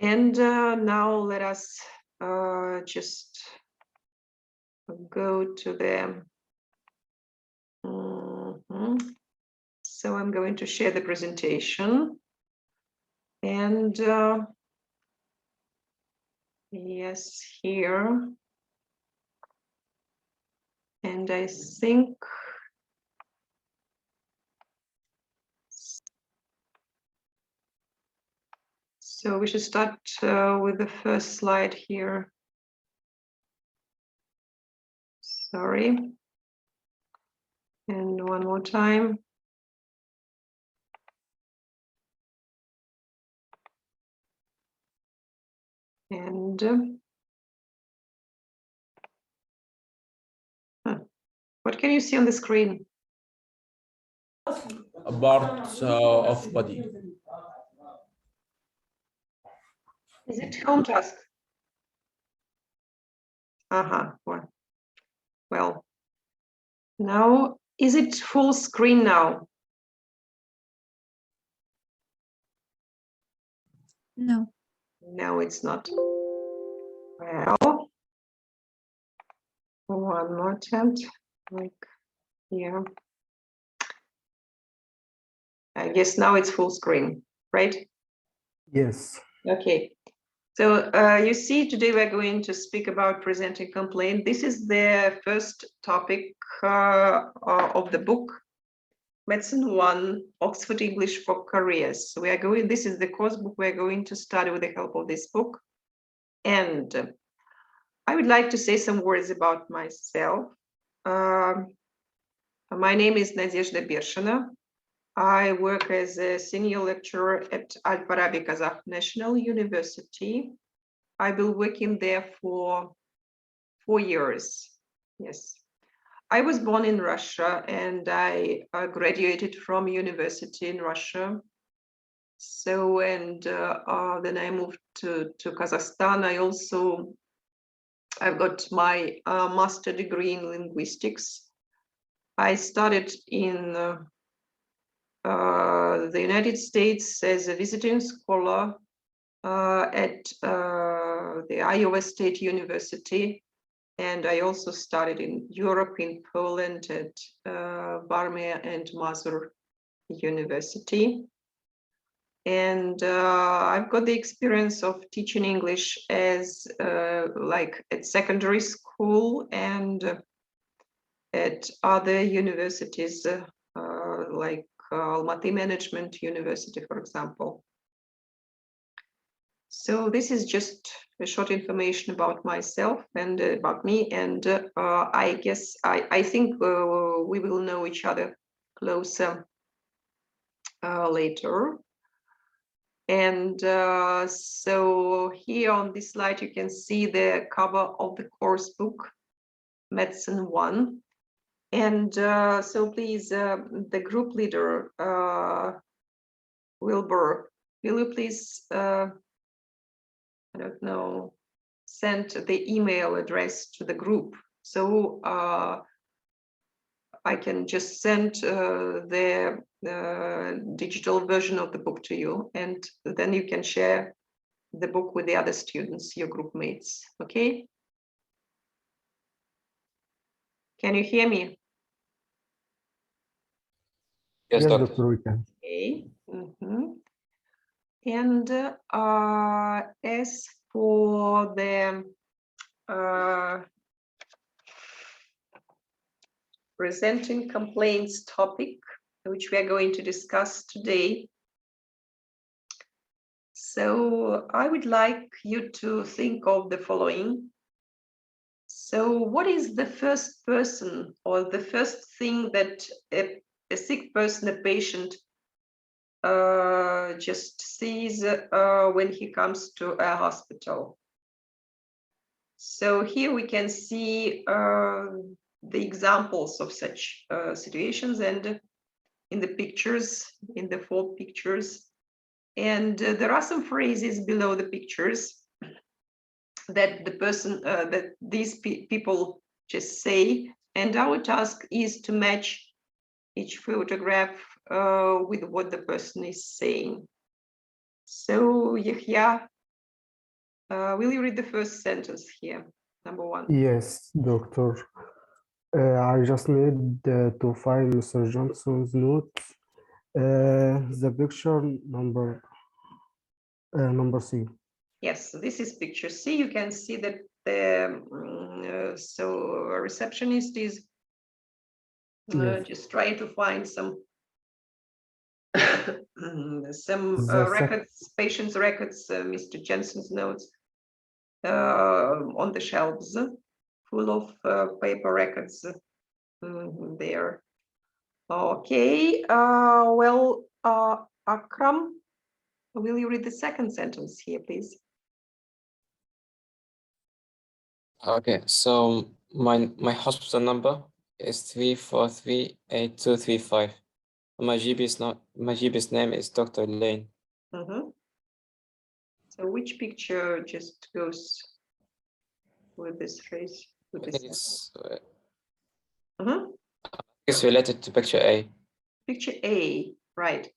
And now let us just go to the. So I'm going to share the presentation. And yes, here. And I think. So we should start with the first slide here. Sorry. And one more time. And what can you see on the screen? A part of body. Is it home task? Well, now, is it full screen now? No. No, it's not. Well, one more attempt, like here. I guess now it's full screen, right? Yes. Okay. So you see, today we're going to speak about presenting complaint. This is the first topic of the book, Medicine 1, Oxford English for Careers. So we are going, this is the course book we're going to study with the help of this book. And I would like to say some words about myself. My name is Nadezhda Bershina. I work as a senior lecturer at Al-Farabi Kazakh National University. I've been working there for 4 years. Yes. I was born in Russia and I graduated from university in Russia. So, and then I moved to Kazakhstan. I've got my master degree in linguistics. I started in the United States as a visiting scholar at the Iowa State University. And I also studied in Europe, in Poland, at Varmia and Mazur University. And I've got the experience of teaching English as like at secondary school and at other universities like Almaty Management University, for example. So this is just a short information about myself and about me. And I guess, I think we will know each other closer later. And so here on this slide, you can see the cover of the course book, Medicine 1. And so please, the group leader, Wilbur, will you please, I don't know, send the email address to the group. So I can just send the digital version of the book to you, and then you can share the book with the other students, your group mates, okay? Can you hear me? Yes, Dr. We can. Okay. And as for the presenting complaints topic, which we are going to discuss today. So I would like you to think of the following. So what is the first person or the first thing that a sick person, a patient, just sees when he comes to a hospital? So here we can see the examples of such situations and in the pictures, in the 4 pictures. And there are some phrases below the pictures that the person, that these people just say. And our task is to match each photograph with what the person is saying. So Yahya, Will you read the first sentence here? Number 1. Yes, doctor. I just need to find Mr. Johnson's notes. The picture number C. Yes, this is picture C. You can see that the so a receptionist is Yes. just trying to find some some The records, patient's records, Mr. Jensen's notes on the shelves, full of paper records there. Okay, well, Akram, will you read the second sentence here, please? Okay, so my hospital number is 3438235. My GP's name is Dr. Lane. So which picture just goes with this phrase? With I this think it's related to picture A. Picture A, right.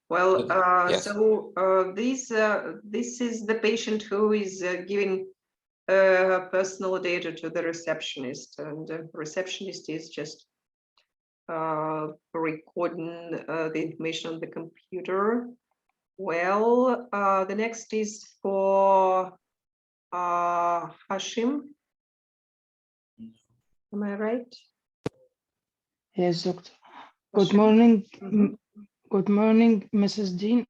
Well, Yes. so this is the patient who is giving her personal data to the receptionist, and the receptionist is just recording the information on the computer. Well, the next is for Hashim. Am I right? Yes, doctor. Good Hashim? morning. Mhm. Good morning, Mrs. Dean.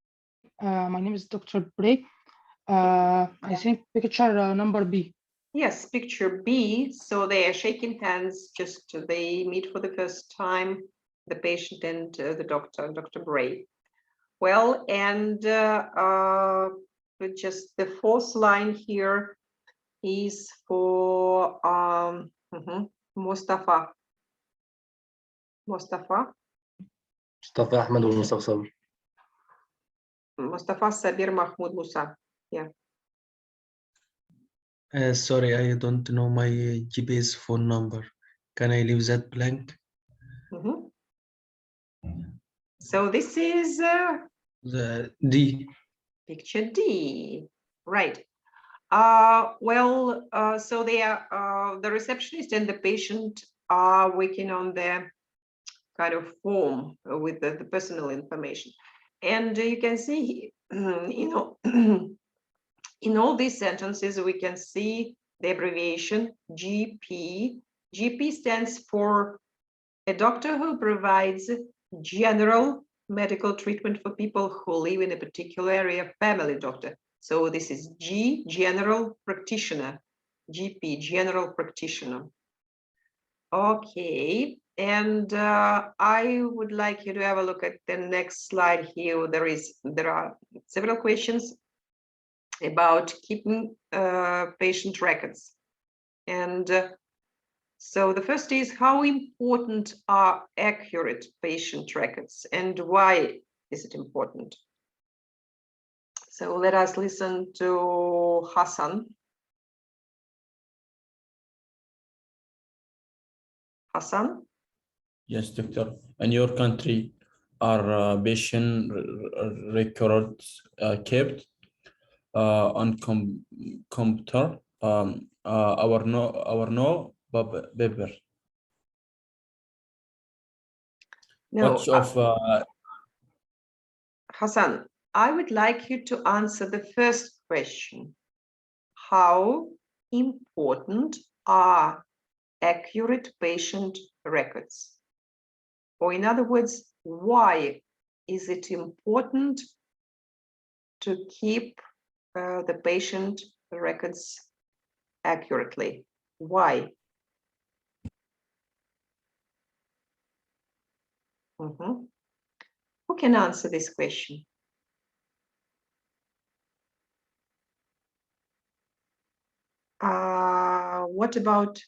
My name is Dr. Bray. I think picture number B. Yes, picture B. So they are shaking hands, just they meet for the first time, the patient and the doctor, Dr. Bray. Well, and just the fourth line here is for Mustafa. مصطفى أحمد ومصطفى صبري. Mustafa Sabir Mahmoud Musa. Yeah. Sorry, I don't know my GPS phone number. Can I leave that blank? So this is The D. picture D, right? Well, so they are the receptionist and the patient are working on their kind of form with the personal information, and you can see, you know, in all these sentences we can see the abbreviation GP. GP stands for a doctor who provides general medical treatment for people who live in a particular area, family doctor. So this is G, general practitioner, GP, general practitioner. Okay, and I would like you to have a look at the next slide here. There are several questions about keeping patient records. And so the first is, how important are accurate patient records and why is it important? So let us listen to Hassan. Hassan? Yes, doctor. In your country, are patient records kept on computer? Our no paper. No, Much of Hassan, I would like you to answer the first question. How important are accurate patient records? Or in other words, why is it important to keep the patient records accurately? Why? Who can answer this question? What about,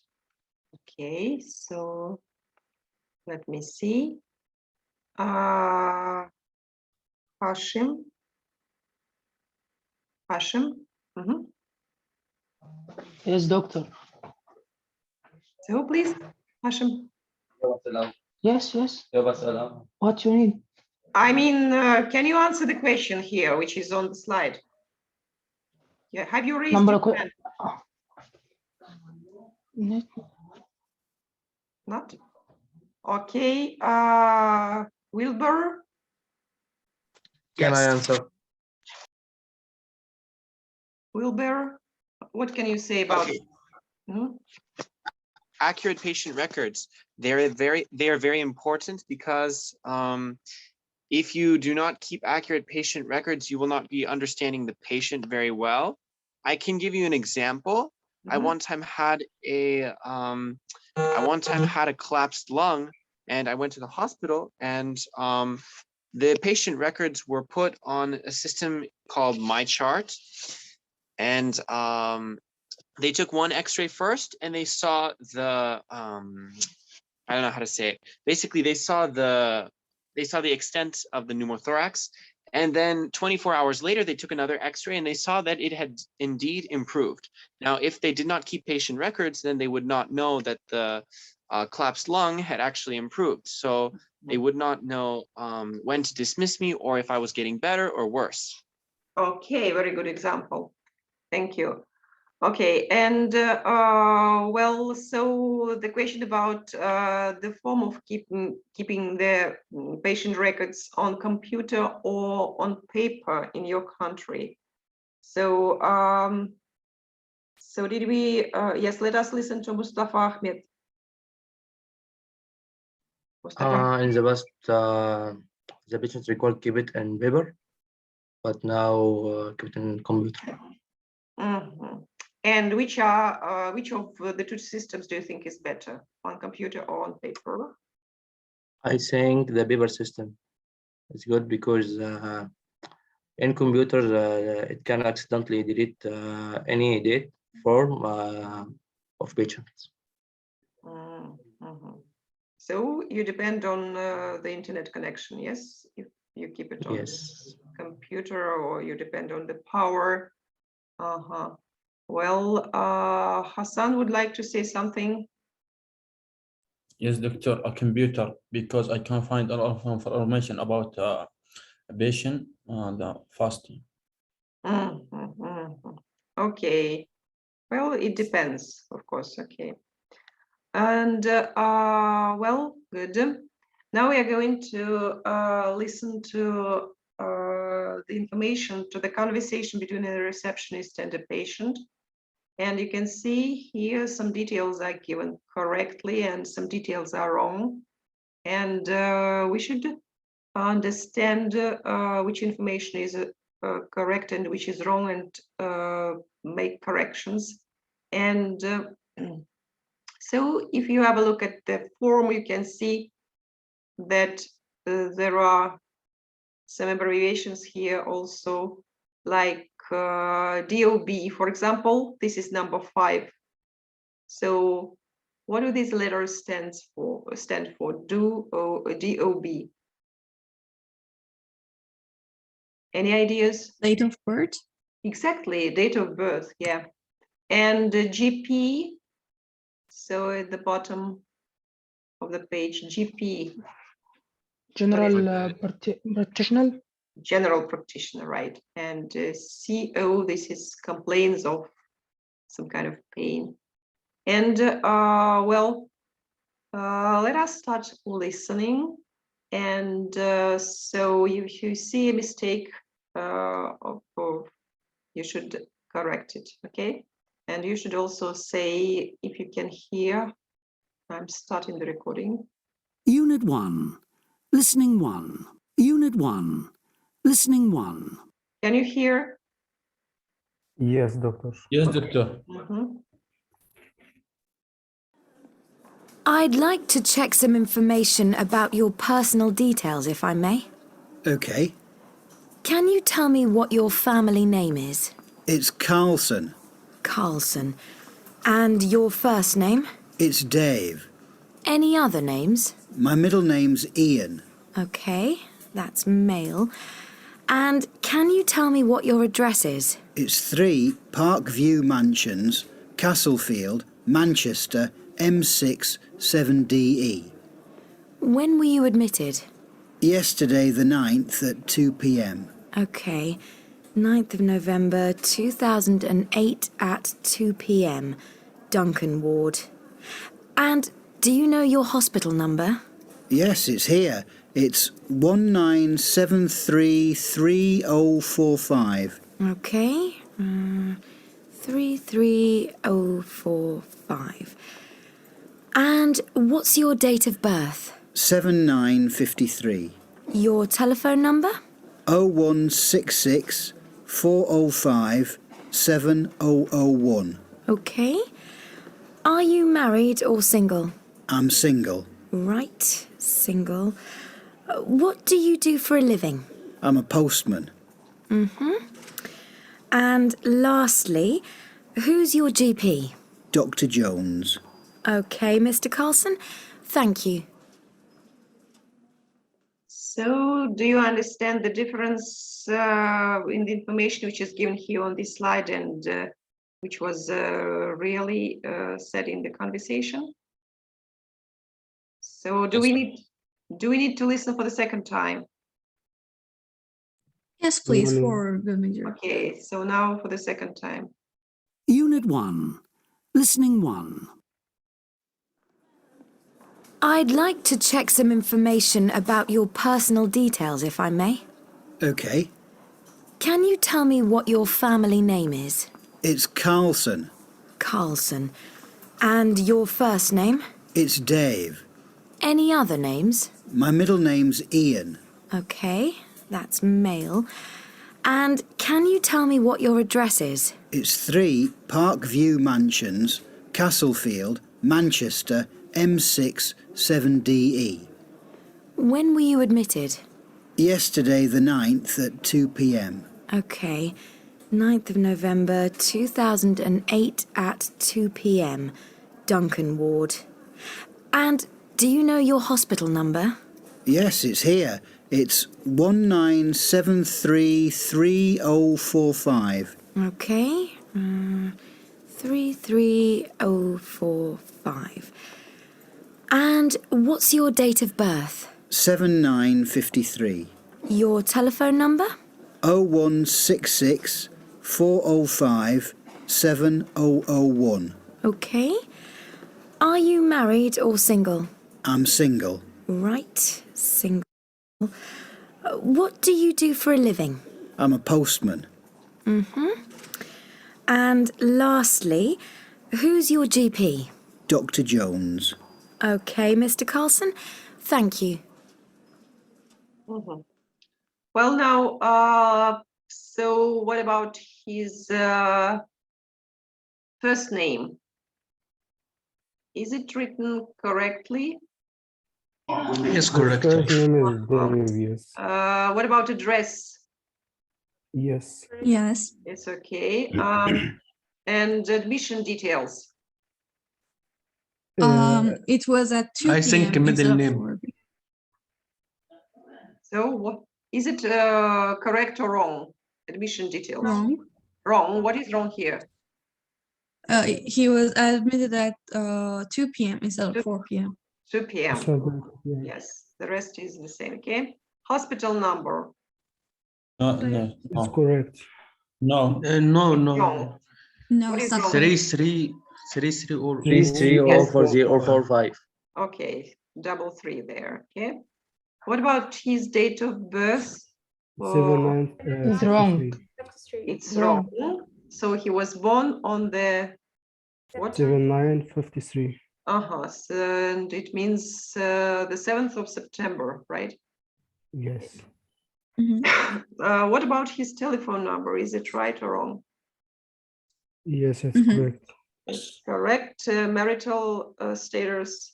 okay, so let me see. Hashim? Yes, doctor. So please, Hashim. Yes. What you need? I mean, can you answer the question here, which is on the slide? Yeah, have you raised number your of hand? Not? Okay, Wilbur, Can I Yes. answer? Wilbur, what can you say about Okay. it? Mhm. Accurate patient records. They are very important because if you do not keep accurate patient records, you will not be understanding the patient very well. I can give you an example. I Mhm. one time had a collapsed lung, and I went to the hospital, and the patient records were put on a system called MyChart, and they took one X-ray first, and they saw the I don't know how to say it. Basically, they saw the extent of the pneumothorax, and then 24 hours later, they took another X-ray, and they saw that it had indeed improved. Now, if they did not keep patient records, then they would not know that the collapsed lung had actually improved. So they would not know when to dismiss me, or if I was getting better or worse. Okay, very good example. Thank you. Okay, and well, so the question about the form of keeping the patient records on computer or on paper in your country. So so did we yes, let us listen to Mustafa Ahmed. Mustafa. In the past, the patient record keep it in paper, but now keep it in computer. Mhm. And which of the two systems do you think is better, on computer or on paper? I think the paper system is good because in computer it can accidentally delete any date form of patients. Mhm. So you depend on the internet connection, yes? If you keep it on Yes. computer, or you depend on the power. Uh-huh. Well, Hassan would like to say something. Yes, doctor, a computer, because I can find a lot of information about a patient and fasting. Mhm. Okay. Well, it depends, of course. Okay. And well, good. Now we are going to listen to the information, to the conversation between a receptionist and a patient. And you can see here some details are given correctly and some details are wrong. And we should understand which information is correct and which is wrong, and make corrections. And so if you have a look at the form, you can see that there are some abbreviations here also, like DOB, for example. This is number 5. So what do these letters stand for? DOB. Any ideas? Date of birth? Exactly, date of birth, yeah. And GP, so at the bottom of the page, GP. general practitioner. General practitioner, right? And CO, this is complaints of some kind of pain. And well, let us start listening. And so if you see a mistake, you should correct it, okay? And you should also say, if you can hear, I'm starting the recording. Unit 1, Listening 1. Unit 1, Listening 1. Can you hear? Yes, doctor. Yes, doctor. Mhm. I'd like to check some information about your personal details, if I may. Okay, Can you tell me what your family name is? it's Carlson. Carlson. And your first name? It's Dave. Any other names? My middle name's Ian. Okay, that's male. And can you tell me what your address is? It's 3 Parkview Mansions, Castlefield, Manchester, M6 7DE. When were you admitted? Yesterday the 9th at 2 p.m. Okay. 9th of November 2008 at 2 p.m. Duncan Ward. And do you know your hospital number? Yes, it's here. It's 19733045. Okay. 33045. And what's your date of birth? 7953. Your telephone number? 0166 405 7001. Okay. Are you married or single? I'm single. Right, single. What do you do for a living? I'm a postman. And lastly, who's your GP? Dr. Jones. Okay, Mr. Carlson, thank you. So do you understand the difference in the information which is given here on this slide and which was really said in the conversation? So do we need to listen for the second time? Yes, please, Morning. for the major. Okay, so now for the second time. Unit 1. Listening 1. I'd like to check some information about your personal details, if I may. Okay. Can you tell me what your family name is? It's Carlson. Carlson. And your first name? It's Dave. Any other names? My middle name's Ian. Okay, that's male. And can you tell me what your address is? It's 3 Parkview Mansions, Castlefield, Manchester, M6 7DE. When were you admitted? Yesterday the 9th at 2 p.m. Okay, 9th of November 2008 at 2 p.m. Duncan Ward. And do you know your hospital number? Yes, it's here. It's 19733045. Okay, 33045. And what's your date of birth? 7953. Your telephone number? 0166 405 7001. Okay. Are you married or single? I'm single. Right, single. What do you do for a living? I'm a postman. And lastly, who's your GP? Dr. Jones. Okay, Mr. Carlson, thank you. Mhm. Well, now, so what about his first name? Is it written correctly? Yes, His correct. first name is Dave, yes. What about address? Yes. Yes. It's okay. And admission details. It was at 2 I think p.m. middle instead of name. 4 p.m. So what is it correct or wrong? Admission details. Wrong. Wrong. What is wrong here? He was admitted at 2 p.m. instead of 4 p.m. 2 p.m. Yeah. Yes, the rest is the same. Okay. Hospital number. No, It's no, correct. No, Wrong. No, What it's is not wrong? correct. 3 or 3304045. Okay, 33 there. Okay. What about his date of birth? Oh, 79 It's wrong. it's wrong. wrong. So he was born on the what? 7953. And it means the 7th of September, right? Yes. What about his telephone number? Is it right or wrong? Yes, it's correct. It's correct. Marital status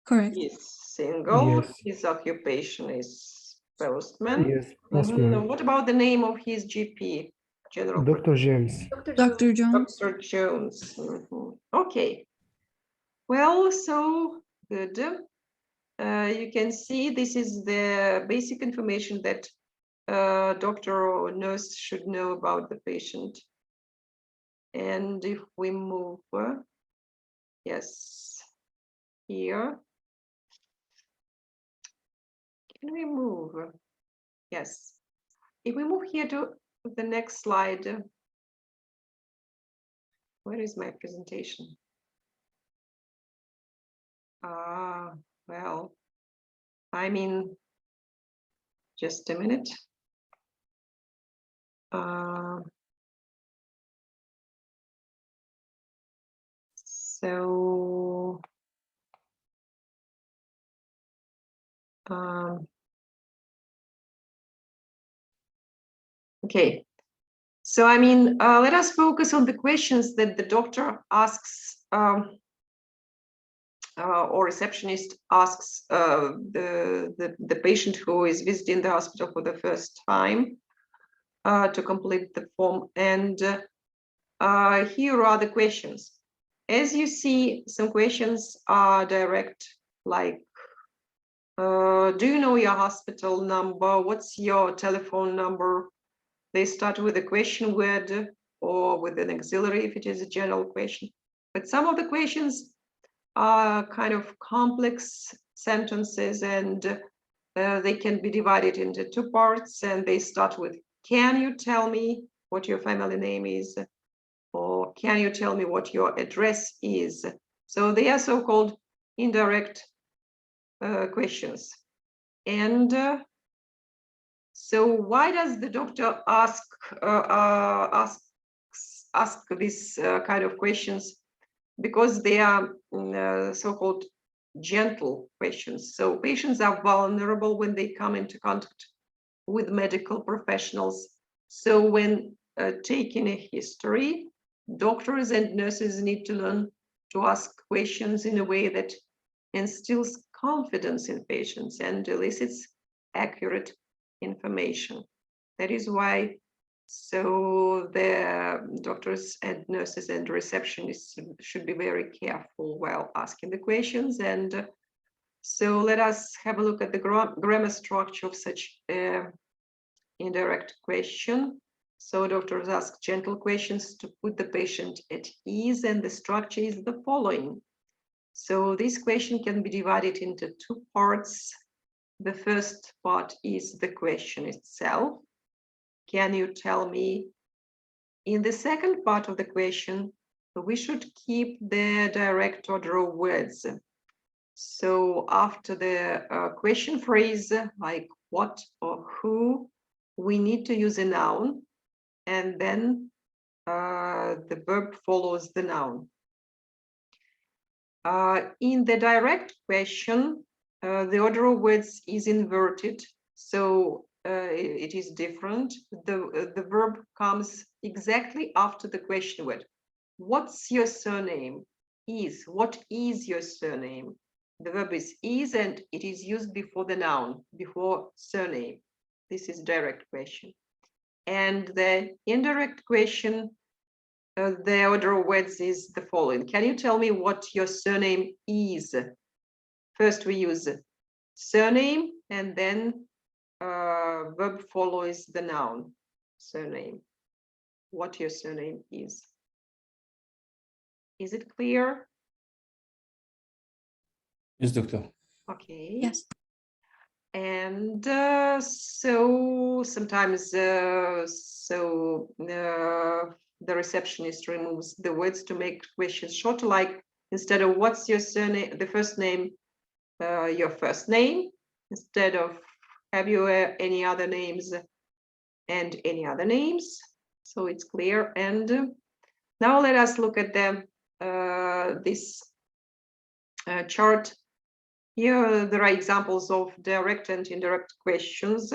Correct. is single. Yes. His occupation is postman. Yes, postman. What about the name of his GP? General Dr. James. Dr. Jones. Dr. Jones. Okay. Well, so good. You can see this is the basic information that doctor or nurse should know about the patient. And if we move, yes, here. Can we move? Yes. if we move here to the next slide, where is my presentation? Well, I mean, just a minute. So, okay. So, I mean, let us focus on the questions that the doctor asks or receptionist asks the patient who is visiting the hospital for the first time to complete the form. And here are the questions. As you see, some questions are direct, like, do you know your hospital number? What's your telephone number? They start with a question word or with an auxiliary if it is a general question. But some of the questions are kind of complex sentences, and they can be divided into two parts, and they start with, can you tell me what your family name is? Or can you tell me what your address is? So they are so-called indirect questions. And so why does the doctor ask this kind of questions? Because they are so-called gentle questions. So patients are vulnerable when they come into contact with medical professionals. So when taking a history, doctors and nurses need to learn to ask questions in a way that instills confidence in patients and elicits accurate information. That is why so the doctors and nurses and receptionists should be very careful while asking the questions. And so let us have a look at the grammar structure of such indirect question. So doctors ask gentle questions to put the patient at ease, and the structure is the following. So this question can be divided into two parts. The first part is the question itself. Can you tell me? In the second part of the question, we should keep the direct order of words. So after the question phrase, like what or who, we need to use a noun, and then the verb follows the noun. In the direct question, the order of words is inverted, so it is different. The verb comes exactly after the question word. What's your surname? Is. What is your surname? The verb is, and it is used before the noun, before surname. This is direct question. And the indirect question, the order of words is the following. Can you tell me what your surname is? First we use surname, and then verb follows the noun, surname. What your surname is. Is it clear? Yes, doctor. Okay. Yes. And so sometimes the receptionist removes the words to make questions shorter, like instead of what's your surname, the first name, your first name, instead of have you any other names and any other names. So it's clear. And now let us look at the this chart. Here there are examples of direct and indirect questions.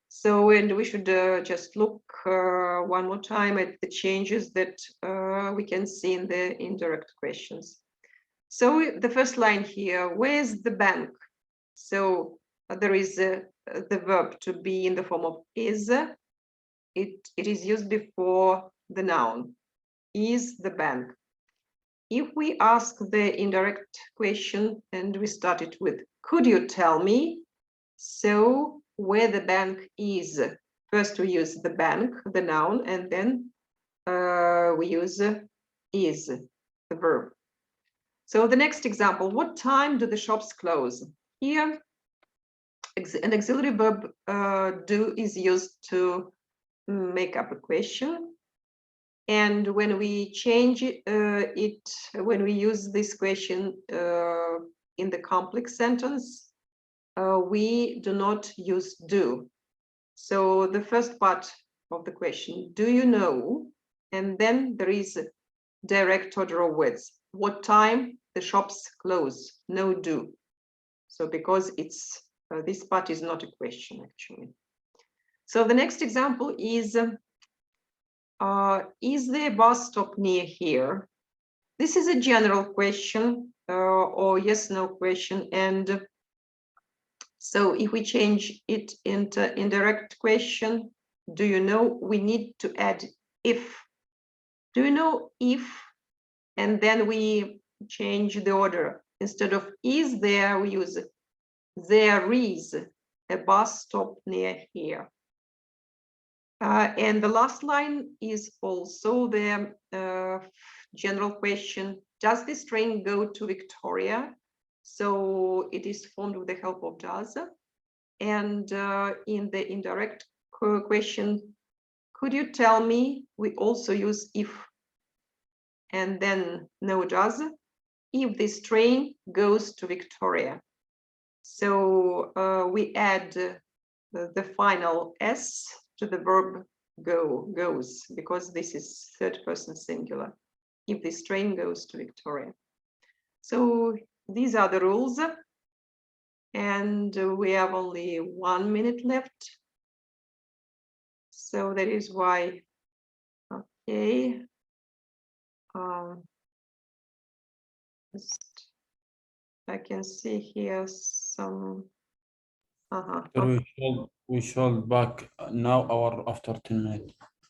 So, and we should just look one more time at the changes that we can see in the indirect questions. So the first line here, where's the bank? So there is the verb to be in the form of is. It is used before the noun. Is the bank? If we ask the indirect question and we start it with, could you tell me? So where the bank is, first we use the bank, the noun, and then we use is, the verb. So the next example, what time do the shops close? Here An auxiliary verb do is used to make up a question. And when we change when we use this question in the complex sentence, we do not use do. So the first part of the question, do you know? And then there is a direct order of words. What time the shops close? No, do. So because it's this part is not a question actually. So the next example is there a bus stop near here? This is a general question or yes, no question. And so if we change it into indirect question, do you know, we need to add if. Do you know if? And then we change the order. Instead of is there, we use there is a bus stop near here. And the last line is also the general question. Does this train go to Victoria? So it is formed with the help of does. And in the indirect question, could you tell me? We also use if. And then no does. If this train goes to Victoria. So we add the final S to the verb goes, because this is third person singular. If this train goes to Victoria. So these are the rules. And we have only 1 minute left. So that is why, okay. I can see here some. We should back now or after 10 minutes.